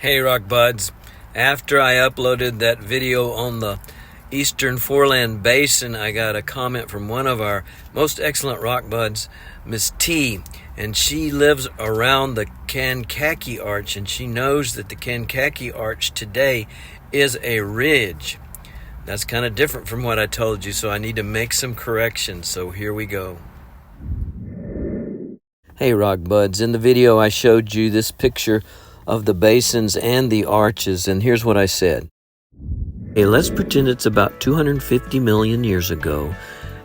Hey Rock Buds, after I uploaded that video on the Eastern Foreland Basin, I got a comment from one of our most excellent Rock Buds, Miss T, and she lives around the Kankakee Arch, and she knows that the Kankakee Arch today is a ridge. That's kind of different from what I told you, so I need to make some corrections, so here we go. Hey Rock Buds, in the video I showed you this picture of the basins and the arches, and here's what I said. Hey, let's pretend it's about 250 million years ago,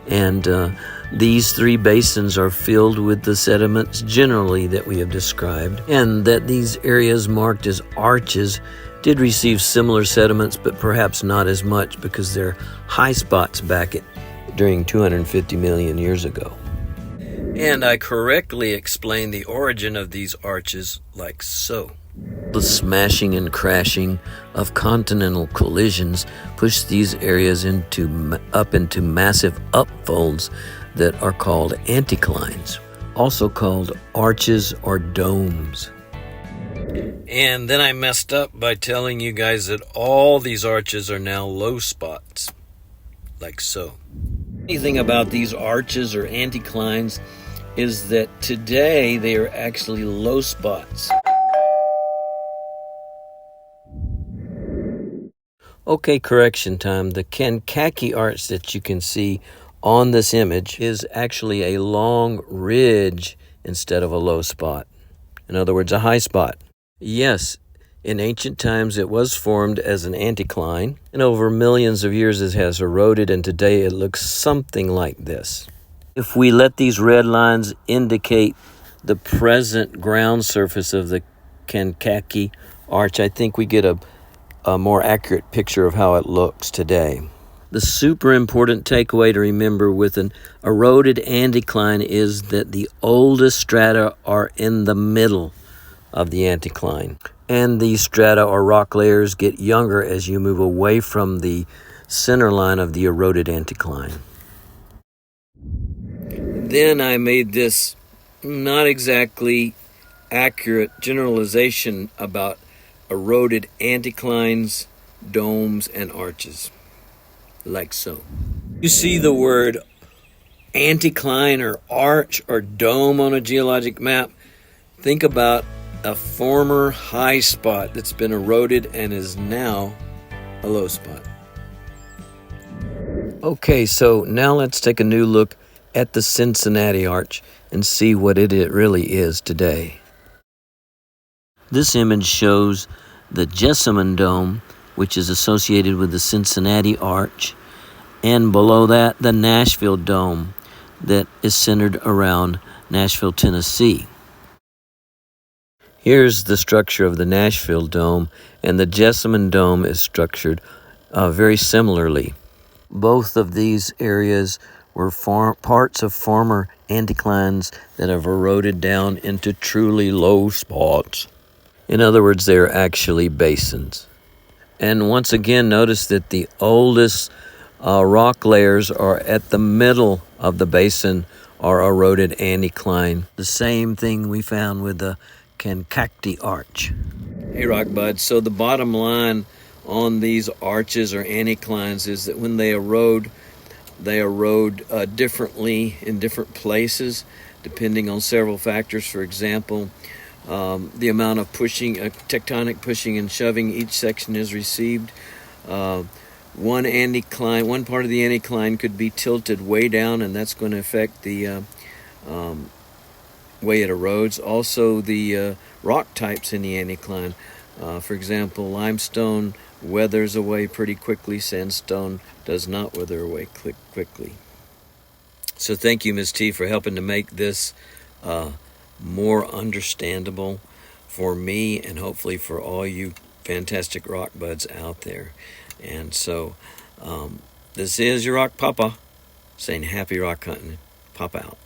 and these three basins are filled with the sediments generally that we have described, and that these areas marked as arches did receive similar sediments, but perhaps not as much because they're high spots back during 250 million years ago. And I correctly explained the origin of these arches like so. The smashing and crashing of continental collisions pushed these areas up into massive upfolds that are called anticlines, also called arches or domes. And then I messed up by telling you guys that all these arches are now low spots, like so. Anything about these arches or anticlines is that today they are actually low spots. Okay, correction time. The Kankakee Arch that you can see on this image is actually a long ridge instead of a low spot. In other words, a high spot. Yes, in ancient times it was formed as an anticline, and over millions of years it has eroded, and today it looks something like this. If we let these red lines indicate the present ground surface of the Kankakee Arch, I think we get a more accurate picture of how it looks today. The super important takeaway to remember with an eroded anticline is that the oldest strata are in the middle of the anticline, and these strata or rock layers get younger as you move away from the center line of the eroded anticline. Then I made this not exactly accurate generalization about eroded anticlines, domes, and arches, like so. You see the word anticline or arch or dome on a geologic map, think about a former high spot that's been eroded and is now a low spot. Okay, so now let's take a new look at the Cincinnati Arch and see what it really is today. This image shows the Jessamine Dome, which is associated with the Cincinnati Arch, and below that, the Nashville Dome that is centered around Nashville, Tennessee. Here's the structure of the Nashville Dome, and the Jessamine Dome is structured very similarly. Both of these areas were parts of former anticlines that have eroded down into truly low spots. In other words, they're actually basins. And once again, notice that the oldest rock layers are at the middle of the basin or eroded anticline. The same thing we found with the Kankakee Arch. Hey Rock Buds, so the bottom line on these arches or anticlines is that when they erode differently in different places, depending on several factors. For example, the amount of tectonic pushing and shoving each section has received. One part of the anticline could be tilted way down, and that's going to affect the way it erodes. Also, the rock types in the anticline. For example, limestone weathers away pretty quickly. Sandstone does not weather away quickly. So thank you, Ms. T, for helping to make this more understandable for me and hopefully for all you fantastic rock buds out there. And so this is your Rock Papa saying happy rock hunting. Pop out.